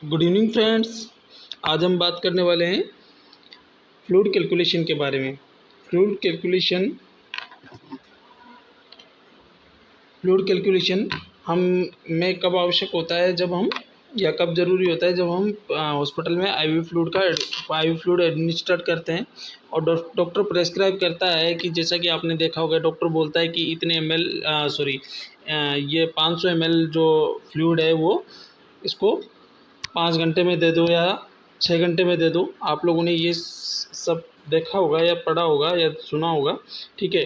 Good evening friends. आज हम बात करने वाले हैं फ्लूइड कैलकुलेशन के बारे में। फ्लूइड कैलकुलेशन हम में कब आवश्यक होता है, जब हम या कब ज़रूरी होता है जब हम हॉस्पिटल में आईवी फ्लूइड एडमिनिस्ट्रेट करते हैं और डॉक्टर प्रेस्क्राइब करता है कि जैसा कि आपने देखा होगा, डॉक्टर बोलता है कि इतने ये 500 ml जो फ्लूइड है वो इसको 5 घंटे में दे दो या 6 घंटे में दे दो। आप लोगों ने ये सब देखा होगा या पढ़ा होगा या सुना होगा, ठीक है।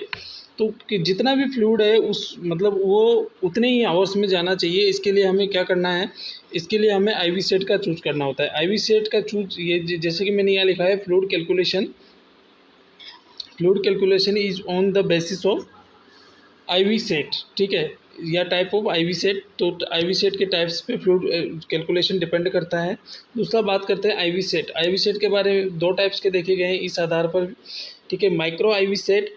तो कि जितना भी फ्लूइड है वो उतने ही आवर्स में जाना चाहिए। इसके लिए हमें क्या करना है, इसके लिए हमें आईवी सेट का चूज करना होता है। आईवी सेट का चूज ये जैसे कि मैंने यहाँ लिखा है, fluid calculation is on the basis of IV set, ठीक है, या टाइप ऑफ आईवी सेट। तो आईवी सेट के टाइप्स पे फ्लूइड कैलकुलेशन डिपेंड करता है। दूसरा बात करते हैं आईवी सेट। आईवी सेट के बारे में 2 टाइप्स के देखे गए हैं इस आधार पर, ठीक है। माइक्रो आईवी सेट,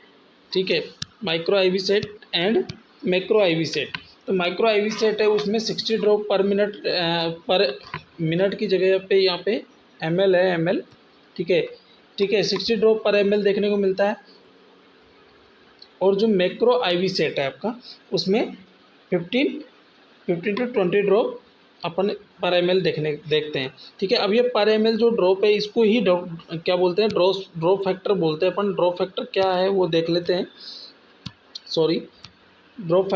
ठीक है, micro IV set and macro IV set. तो माइक्रो आईवी सेट है, उसमें 60 ड्रॉप पर मिनट की जगह पे यहाँ पे ml है, ml, ठीक है, 60 ड्रॉप पर ml देखने को मिलता है। और जो मैक्रो आईवी सेट है आपका, उसमें 15 to 20 ड्रॉप अपन पर ml देखते हैं, ठीक है। अब ये पर ml जो ड्रॉप है, इसको ही क्या बोलते हैं, ड्रॉप फैक्टर बोलते हैं अपन। ड्रॉप फैक्टर क्या है वो देख लेते हैं। ड्रॉप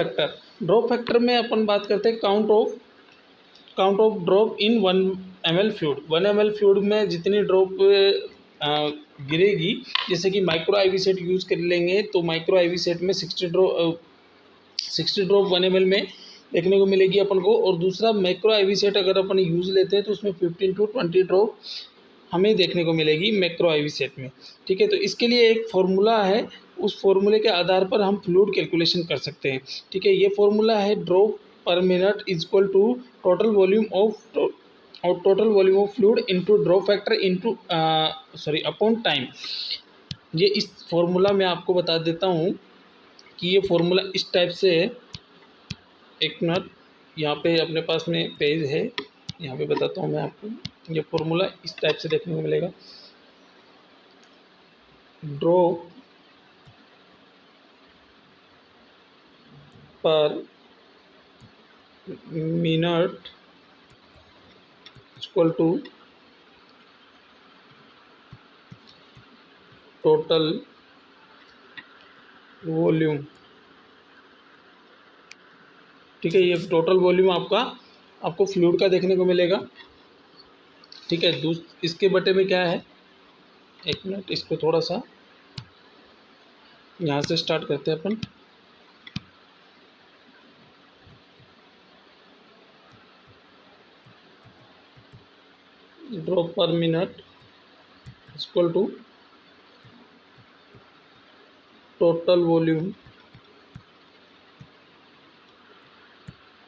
फैक्टर में अपन बात करते हैं count of drop in 1 ml fluid. 1 ml fluid में जितनी ड्रॉप गिरेगी, जैसे कि माइक्रो आईवी सेट यूज़ कर लेंगे तो माइक्रो आईवी सेट में 60 ड्रॉप 1 ml में देखने को मिलेगी अपन को। और दूसरा मैक्रो आईवी सेट अगर अपन यूज़ लेते हैं तो उसमें 15 to 20 ड्रॉप हमें देखने को मिलेगी मैक्रो आईवी सेट में, ठीक है। तो इसके लिए एक फॉर्मूला है, उस फॉर्मूले के आधार पर हम फ्लूइड कैलकुलेशन कर सकते हैं, ठीक है। ये फॉर्मूला है drop per minute is equal to total volume of fluid into drop factor into upon time. ये इस फॉर्मूला में आपको बता देता हूँ कि ये फॉर्मूला इस टाइप से है। एक मिनट, यहाँ पे अपने पास में पेज है, यहाँ पे बताता हूँ मैं आपको। ये फॉर्मूला इस टाइप से देखने को मिलेगा। Drop per minute equal to total volume, ठीक है। ये टोटल वॉल्यूम आपको फ्लूइड का देखने को मिलेगा, ठीक है। इसके बटे में क्या है, एक मिनट, इसको थोड़ा सा यहाँ से स्टार्ट करते हैं अपन। Drop per minute equal to total volume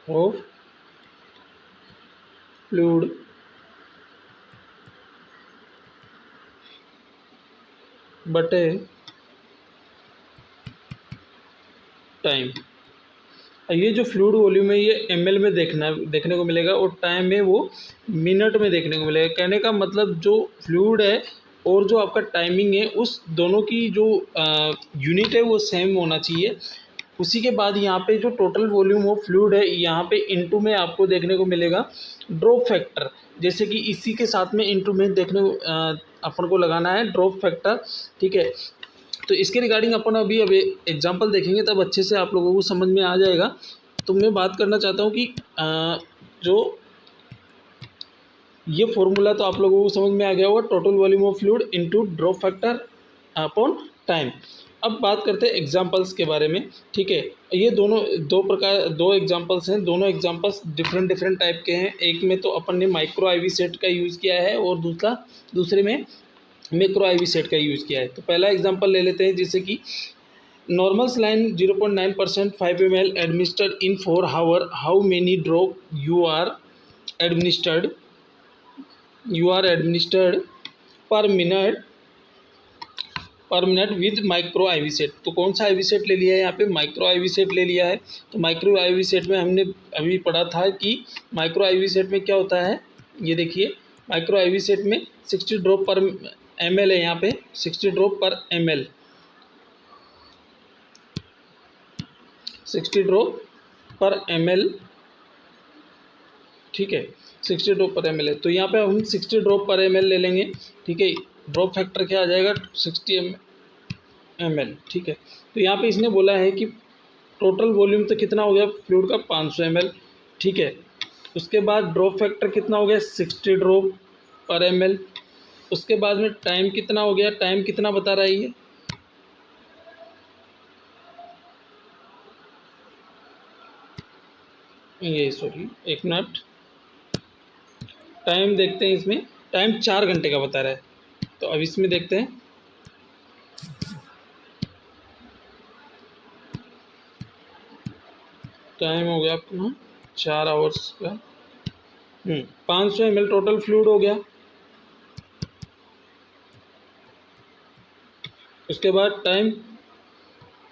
of fluid बटे टाइम। ये जो फ्लूइड वॉल्यूम है ये ml में देखने को मिलेगा और टाइम है वो मिनट में देखने को मिलेगा। कहने का मतलब जो फ्लूइड है और जो आपका टाइमिंग है, उस दोनों की जो यूनिट है वो सेम होना चाहिए। उसी के बाद यहाँ पे जो टोटल वॉल्यूम ऑफ फ्लूइड है, यहाँ पे इनटू में आपको देखने को मिलेगा ड्रॉप फैक्टर। जैसे कि इसी के साथ में इनटू में देखने को अपन को लगाना है ड्रॉप फैक्टर, ठीक है। तो इसके रिगार्डिंग अपन अभी एग्जांपल देखेंगे, तब अच्छे से आप लोगों को समझ में आ जाएगा। तो मैं बात करना चाहता हूँ कि जो ये फॉर्मूला तो आप लोगों को समझ में आ गया होगा, total volume of fluid into drop factor upon time. अब बात करते हैं एग्जांपल्स के बारे में, ठीक है। ये दो एग्जांपल्स हैं, दोनों एग्जांपल्स डिफरेंट टाइप के हैं। एक में तो अपन ने माइक्रो आईवी सेट का यूज़ किया है और दूसरे में मैक्रो आईवी सेट का यूज़ किया है। तो पहला एग्जांपल ले लेते हैं, जैसे कि normal saline 0.9% 5 ml administered in 4 hour, how many drop you are administered per minute with micro IV set. तो कौन सा आईवी सेट ले लिया है, यहाँ पे माइक्रो आईवी सेट ले लिया है। तो माइक्रो आईवी सेट में हमने अभी पढ़ा था कि माइक्रो आईवी सेट में क्या होता है, ये देखिए माइक्रो आईवी सेट में 60 ड्रॉप पर ml है, यहाँ पे 60 ड्रॉप पर ml, 60 ड्रॉप पर ml, ठीक है, 60 ड्रॉप पर ml है। तो यहाँ पे हम 60 ड्रॉप पर ml ले लेंगे, ठीक है। ड्रॉप फैक्टर क्या आ जाएगा 60 ml, ठीक है। तो यहाँ पे इसने बोला है कि टोटल वॉल्यूम तो कितना हो गया फ्लूइड का 500 ml, ठीक है। उसके बाद ड्रॉप फैक्टर कितना हो गया 60 ड्रॉप पर ml। उसके बाद में टाइम कितना हो गया, टाइम कितना बता रहा है ये सॉरी एक मिनट, टाइम देखते हैं, इसमें टाइम 4 घंटे का बता रहा है। तो अब इसमें देखते हैं, टाइम हो गया अपना 4 आवर्स का। 500 ml टोटल फ्लूइड हो गया। उसके बाद टाइम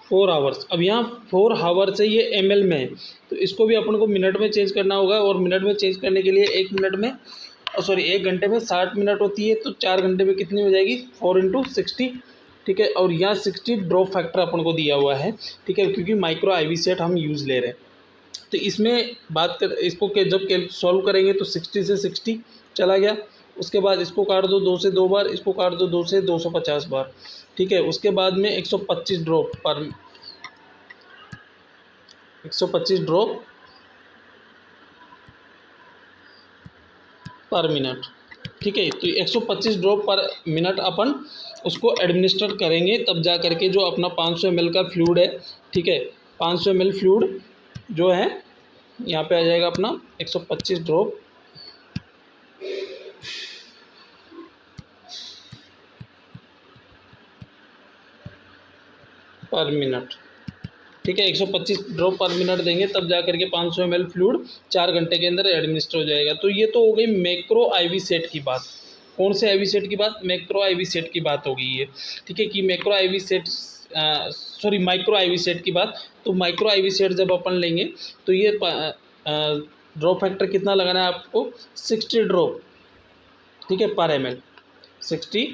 4 आवर्स। अब यहाँ 4 आवर्स है, ये ml में है, तो इसको भी अपन को मिनट में चेंज करना होगा। और मिनट में चेंज करने के लिए 1 मिनट में सॉरी 1 घंटे में 60 मिनट होती है, तो 4 घंटे में कितनी हो जाएगी 4 × 60, ठीक है। और यहाँ 60 ड्रॉप फैक्टर अपन को दिया हुआ है, ठीक है, क्योंकि माइक्रो आईवी सेट हम यूज़ ले रहे हैं। तो इसमें बात कर इसको के जब सॉल्व करेंगे तो 60 से 60 चला गया। उसके बाद इसको काट दो 2 से 2 बार, इसको काट दो 2 से 250 बार, ठीक है। उसके बाद में 125 ड्रॉप पर मिनट, ठीक है। तो 125 ड्रॉप पर मिनट अपन उसको एडमिनिस्टर करेंगे, तब जा करके जो अपना 500 ml का फ्लूइड है, ठीक है, 500 ml फ्लूइड जो है यहाँ पे आ जाएगा अपना 125 ड्रॉप पर मिनट, ठीक है। 125 ड्रॉप पर मिनट देंगे तब जा करके 500 ml फ्लूइड 4 घंटे के अंदर एडमिनिस्टर हो जाएगा। तो ये तो हो गई मैक्रो आईवी सेट की बात। कौन से आईवी सेट की बात, मैक्रो आईवी सेट की बात हो गई है, ठीक है, कि macro IV set sorry micro IV set की बात। तो माइक्रो आईवी सेट जब अपन लेंगे तो ये ड्रॉप फैक्टर कितना लगाना है आपको 60 ड्रॉप, ठीक है, पर ml, 60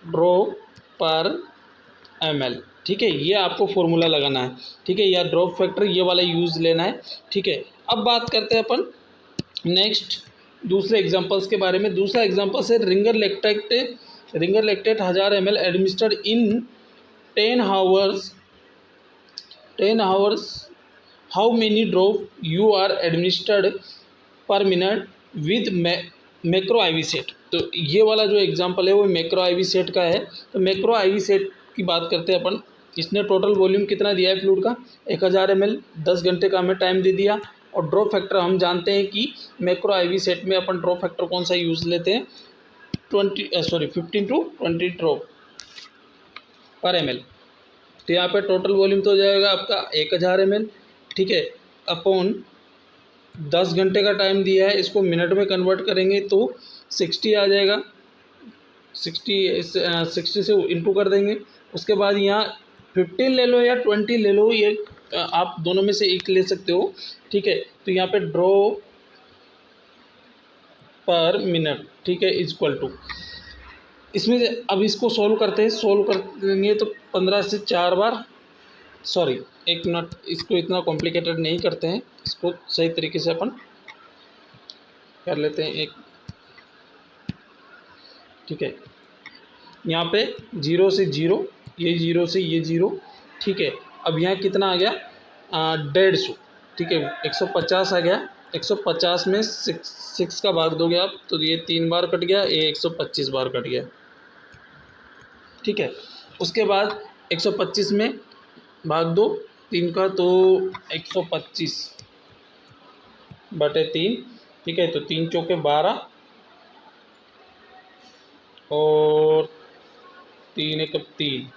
ड्रॉप पर ml, ठीक है। ये आपको फॉर्मूला लगाना है, ठीक है, या ड्रॉप फैक्टर ये वाला यूज़ लेना है, ठीक है। अब बात करते हैं अपन नेक्स्ट दूसरे एग्जांपल्स के बारे में। दूसरा एग्जांपल है Ringer lactate 1000 ml administered in 10 hours how many drop you are administered per minute with macro IV set. तो ये वाला जो एग्जांपल है वो मैक्रो आईवी सेट का है। तो मैक्रो आईवी सेट की बात करते हैं अपन। इसने टोटल वॉल्यूम कितना दिया है फ्लूइड का 1000 ml, 10 घंटे का हमें टाइम दे दिया। और ड्रॉप फैक्टर हम जानते हैं कि मैक्रो आईवी सेट में अपन ड्रॉप फैक्टर कौन सा यूज़ लेते हैं 15 to 20 ड्रॉप पर ml। तो यहाँ पे टोटल वॉल्यूम तो हो जाएगा आपका 1000 ml, ठीक है, अपॉन 10 घंटे का टाइम दिया है, इसको मिनट में कन्वर्ट करेंगे तो 60 आ जाएगा, 60 से इंटू कर देंगे। उसके बाद यहाँ 15 ले लो या 20 ले लो, ये आप दोनों में से एक ले सकते हो, ठीक है। तो यहाँ पे ड्रॉप पर मिनट, ठीक है, इक्वल टू इसमें अब इसको सॉल्व करते हैं। सॉल्व कर देंगे तो 15 से 4 बार सॉरी 1 मिनट, इसको इतना कॉम्प्लिकेटेड नहीं करते हैं, इसको सही तरीके से अपन कर लेते हैं एक, ठीक है। यहाँ पे 0 से 0, ये 0 से ये 0, ठीक है। अब यहाँ कितना आ गया 150, ठीक है, 150 आ गया। 150 में 6 का भाग दोगे आप तो ये 3 बार कट गया, ये 125 बार कट गया, ठीक है। उसके बाद 125 में भाग दो 3 का तो 125/3, ठीक है। तो 3 चौके 12 और 3 एक 3,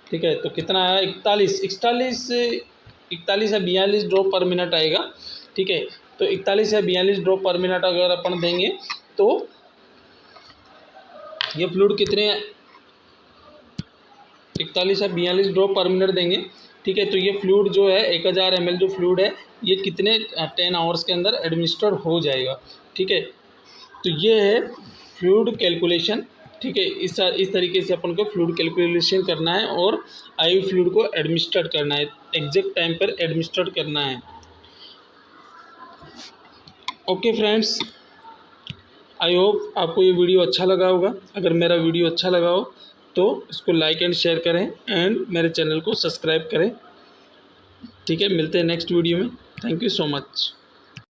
ठीक है। तो कितना आया 41 या 42 ड्रॉप पर मिनट आएगा, ठीक है। तो 41 या 42 ड्रॉप पर मिनट अगर अपन देंगे तो ये फ्लूइड कितने 41 या 42 ड्रॉप पर मिनट देंगे ठीक है। तो ये फ्लूइड जो है 1000 ml जो फ्लूइड है ये कितने 10 आवर्स के अंदर एडमिनिस्टर हो जाएगा। ठीक है, तो ये है फ्लूइड कैलकुलेशन। ठीक है, इस तरीके से अपन को फ्लूइड कैलकुलेशन करना है और आईवी फ्लूइड को एडमिनिस्टर करना है, एग्जैक्ट टाइम पर एडमिनिस्टर करना है। ओके फ्रेंड्स, आई होप आपको ये वीडियो अच्छा लगा होगा। अगर मेरा वीडियो अच्छा लगा हो तो इसको लाइक एंड शेयर करें एंड मेरे चैनल को सब्सक्राइब करें। ठीक है, मिलते हैं नेक्स्ट वीडियो में। Thank you so much.